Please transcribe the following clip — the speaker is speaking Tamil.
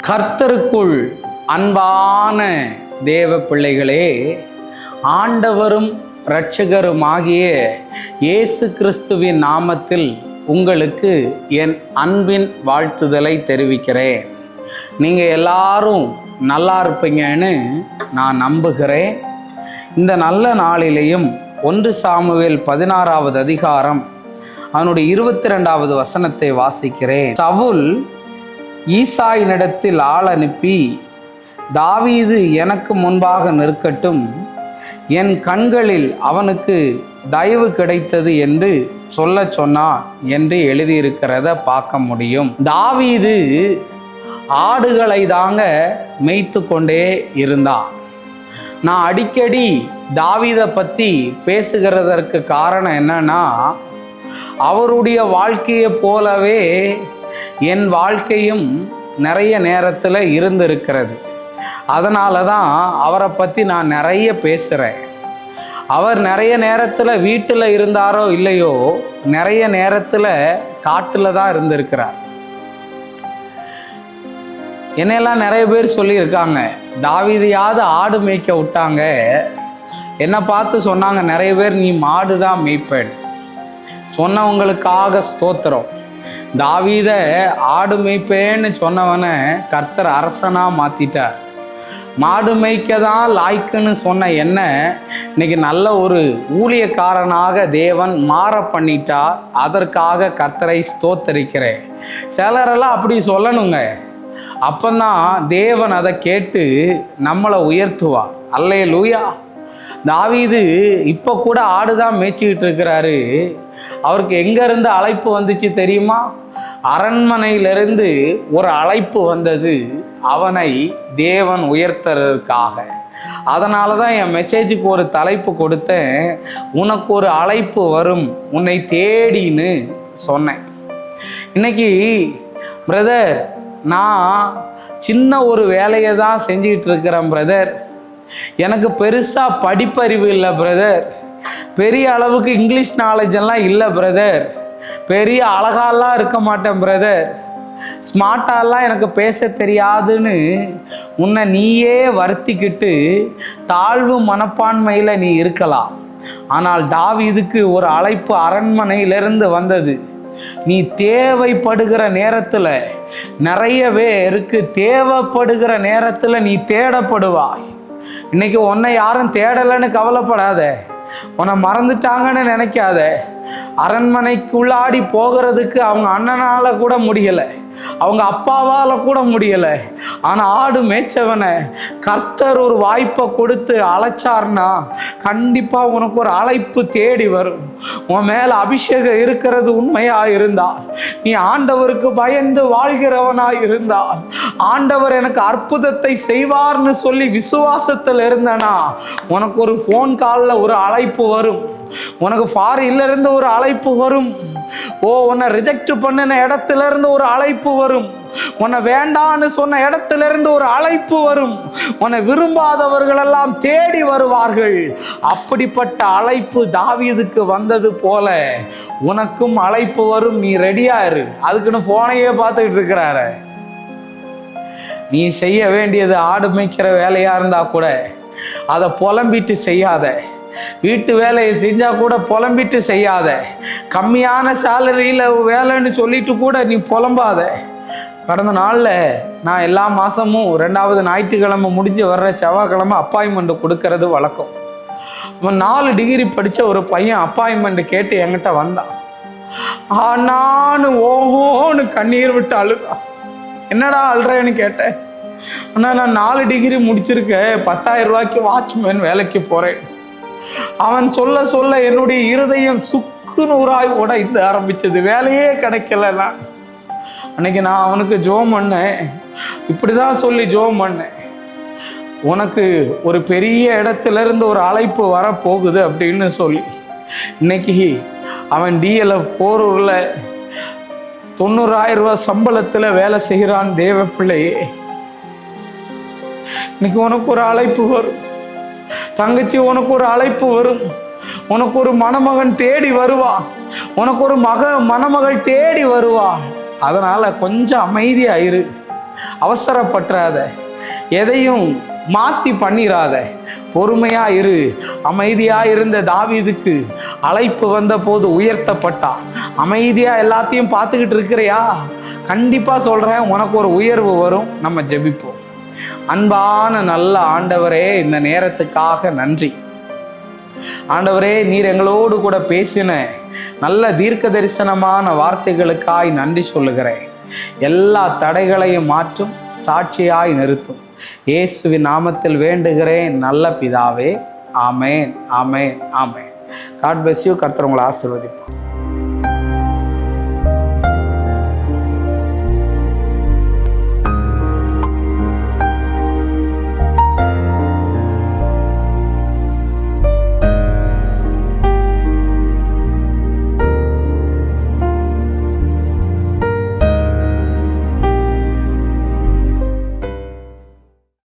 கர்த்தருக்குள் அன்பான தேவ பிள்ளைகளே, ஆண்டவரும் இரட்சகருமாகிய இயேசு கிறிஸ்துவின் நாமத்தில் உங்களுக்கு என் அன்பின் வாழ்த்துதலை தெரிவிக்கிறேன். நீங்கள் எல்லாரும் நல்லா இருப்பீங்கன்னு நான் நம்புகிறேன். இந்த நல்ல நாளிலேயும் 1 சாமுவேல் 16வது அதிகாரம் அதனுடைய 22வது வசனத்தை வாசிக்கிறேன். சவுல் ஈசாயினிடத்தில் ஆள் அனுப்பி, தாவீது எனக்கு முன்பாக நிற்கட்டும், என் கண்களில் அவனுக்கு தயவு கிடைத்தது என்று சொல்ல சொன்னான் என்று எழுதியிருக்கிறத பார்க்க முடியும். தாவீது ஆடுகளை தாங்க மேய்த்து கொண்டே இருந்தான். நான் அடிக்கடி தாவீதை பற்றி பேசுகிறதற்கு காரணம் என்னன்னா, அவருடைய வாழ்க்கையை போலவே என் வாழ்க்கையும் நிறைய நேரத்தில் இருந்திருக்கிறது. அதனால தான் அவரை பற்றி நான் நிறைய பேசுகிறேன். அவர் நிறைய நேரத்தில் வீட்டில் இருந்தாரோ இல்லையோ, நிறைய நேரத்தில் காட்டில் தான் இருந்திருக்கிறார். என்னெல்லாம் நிறைய பேர் சொல்லியிருக்காங்க, தாவீதையாவது ஆடு மேய்க்க விட்டாங்க. என்னை பார்த்து சொன்னாங்க நிறைய பேர், நீ மாடு தான் மேய்ப்பேன். சொன்னவங்களுக்காக ஸ்தோத்திரம். தாவீதை ஆடு மேய்ப்பேன்னு சொன்னவனை கர்த்தர் அரசனாக மாற்றிட்டார். மாடு மேய்க்க தான் லாய்க்குன்னு சொன்ன என்ன இன்னைக்கு நல்ல ஒரு ஊழியக்காரனாக தேவன் மாற பண்ணிட்டா. அதற்காக கர்த்தரை ஸ்தோத்தரிக்கிறேன். சிலரெல்லாம் அப்படி சொல்லணுங்க, அப்பந்தான் தேவன் அதை கேட்டு நம்மளை உயர்த்துவார். அல்லேலூயா. தாவீது இப்போ கூட ஆடுதான் மேய்ச்சிக்கிட்டு இருக்கிறாரு. அவருக்கு எங்கேருந்து அழைப்பு வந்துச்சு தெரியுமா? அரண்மனையிலிருந்து ஒரு அழைப்பு வந்தது, அவனை தேவன் உயர்த்துறதுக்காக. அதனால தான் என் மெசேஜுக்கு ஒரு தலைப்பு கொடுத்தேன், உனக்கு ஒரு அழைப்பு வரும், உன்னை தேடின்னு சொன்னேன். இன்னைக்கு பிரதர், நான் சின்ன ஒரு வேலையை தான் செஞ்சிகிட்டு இருக்கிறேன் பிரதர். எனக்கு பெருசாக படிப்பறிவு இல்லை பிரதர். பெரிய அளவுக்கு இங்கிலீஷ் நாலேஜ் எல்லாம் இல்லை பிரதர். பெரிய அழகாலாம் இருக்க மாட்டேன் பிரதர். ஸ்மார்ட்டாலாம் எனக்கு பேச தெரியாதுன்னு உன்னை நீயே வருத்திக்கிட்டு தாழ்வு மனப்பான்மையில் நீ இருக்கலாம். ஆனால் தாவீதுக்கு ஒரு அழைப்பு அரண்மனையிலிருந்து வந்தது. நீ தேவைப்படுகிற நேரத்தில், நிறைய பேருக்கு தேவைப்படுகிற நேரத்தில் நீ தேடப்படுவாய். இன்னைக்கு உன்னை யாரும் தேடலைன்னு கவலைப்படாத, உன்னை மறந்துட்டாங்கன்னு நினைக்காத. அரண்மனைக்குள்ளாடி போகிறதுக்கு அவங்க அண்ணனால கூட முடியலை, அவங்க அப்பாவால் கூட முடியலை. ஆனால் ஆடு மேய்ச்சவனை கர்த்தர் ஒரு வாய்ப்பை கொடுத்து அழைச்சார்னா கண்டிப்பாக உனக்கு ஒரு அழைப்பு தேடி வரும். உன் மேலே அபிஷேகம் இருக்கிறது உண்மையாக இருந்தால், நீ ஆண்டவருக்கு பயந்து வாழ்கிறவனாக இருந்தால், ஆண்டவர் எனக்கு அற்புதத்தை செய்வார்னு சொல்லி விசுவாசத்தில் இருந்தனா, உனக்கு ஒரு ஃபோன் காலில் ஒரு அழைப்பு வரும். உனக்கு ஃபாரின்ல இருந்து ஒரு அழைப்பு வரும். உன்னை ரிஜெக்ட் பண்ணின இடத்துல இருந்து ஒரு அழைப்பு வரும். உன்னை வேண்டான்னு சொன்ன இடத்துல இருந்து ஒரு அழைப்பு வரும். உன்னை விரும்பாதவர்களெல்லாம் தேடி வருவார்கள். அப்படிப்பட்ட அழைப்பு தாவீதுக்கு வந்தது போல உனக்கும் அழைப்பு வரும். நீ ரெடியா இரு. அதுக்குன்னு போனையே பார்த்துக்கிட்டு இருக்கிறாரு. நீ செய்ய வேண்டியது ஆடு மேய்க்கிற வேலையா இருந்தா கூட அதை புலம்பிட்டு செய்யாத. வீட்டு வேலையை செஞ்சா கூட புலம்பிட்டு செய்யாத. கம்மியான சேலரியில் வேலைன்னு சொல்லிட்டு கூட நீ புலம்பாத. கடந்த நாளில் நான் எல்லா மாதமும் 2வது ஞாயிற்றுக்கிழமை முடிஞ்சு வர்ற செவ்வாய்க்கிழமை அப்பாயின்மெண்ட் கொடுக்கறது வழக்கம். அவன் 4 டிகிரி படித்த ஒரு பையன் அப்பாயின்மெண்ட் கேட்டு என்கிட்ட வந்தான். நான் ஓஹோன்னு கண்ணீர் விட்டு அழுதான். என்னடா அழுறேன்னு கேட்டேன். ஆனால் நான் 4 டிகிரி முடிச்சிருக்கேன், 10,000 ரூபாய்க்கு வாட்ச்மேன் வேலைக்கு போகிறேன். அவன் சொல்ல சொல்ல என்னுடைய இருதயம் சுக்கு நூறாய் உடைந்து ஆரம்பிச்சது. வேலையே கிடைக்கல. அன்னைக்கு நான் அவனுக்கு ஜோம் பண்ணேன். இப்படிதான் சொல்லி ஜோம் பண்ணேன், உனக்கு ஒரு பெரிய இடத்துல இருந்து ஒரு அழைப்பு வரப்போகுது அப்படின்னு சொல்லி. இன்னைக்கு அவன் DLF போரூர்ல 90,000 ரூபாய் சம்பளத்துல வேலை செய்கிறான். தேவ பிள்ளையே, இன்னைக்கு உனக்கு ஒரு அழைப்பு வரும். தங்கச்சி, உனக்கு ஒரு அழைப்பு வரும். உனக்கு ஒரு மணமகன் தேடி வருவா. உனக்கு ஒரு மணமகள் தேடி வருவா. அதனால கொஞ்சம் அமைதியாயிரு. அவசரப்பட்டுறாத, எதையும் மாற்றி பண்ணிடாத, பொறுமையா இரு. அமைதியா இருந்த தாவீதுக்கு அழைப்பு வந்த போது உயர்த்தப்பட்டான். அமைதியா எல்லாத்தையும் பார்த்துக்கிட்டு இருக்கிறியா? கண்டிப்பா சொல்றேன், உனக்கு ஒரு உயர்வு வரும். நம்ம ஜெபிப்போம். அன்பான நல்ல ஆண்டவரே, இந்த நேரத்துக்காக நன்றி ஆண்டவரே. நீர் எங்களோடு கூட பேசின நல்ல தீர்க்க தரிசனமான வார்த்தைகளுக்காய் நன்றி சொல்லுகிறேன். எல்லா தடைகளையும் மாற்றும், சாட்சியாய் நிறுத்தும். இயேசுவின் நாமத்தில் வேண்டுகிறேன் நல்ல பிதாவே. ஆமேன், ஆமேன், ஆமேன். God bless you. கர்த்தர் உங்களை ஆசீர்வதிப்பார்.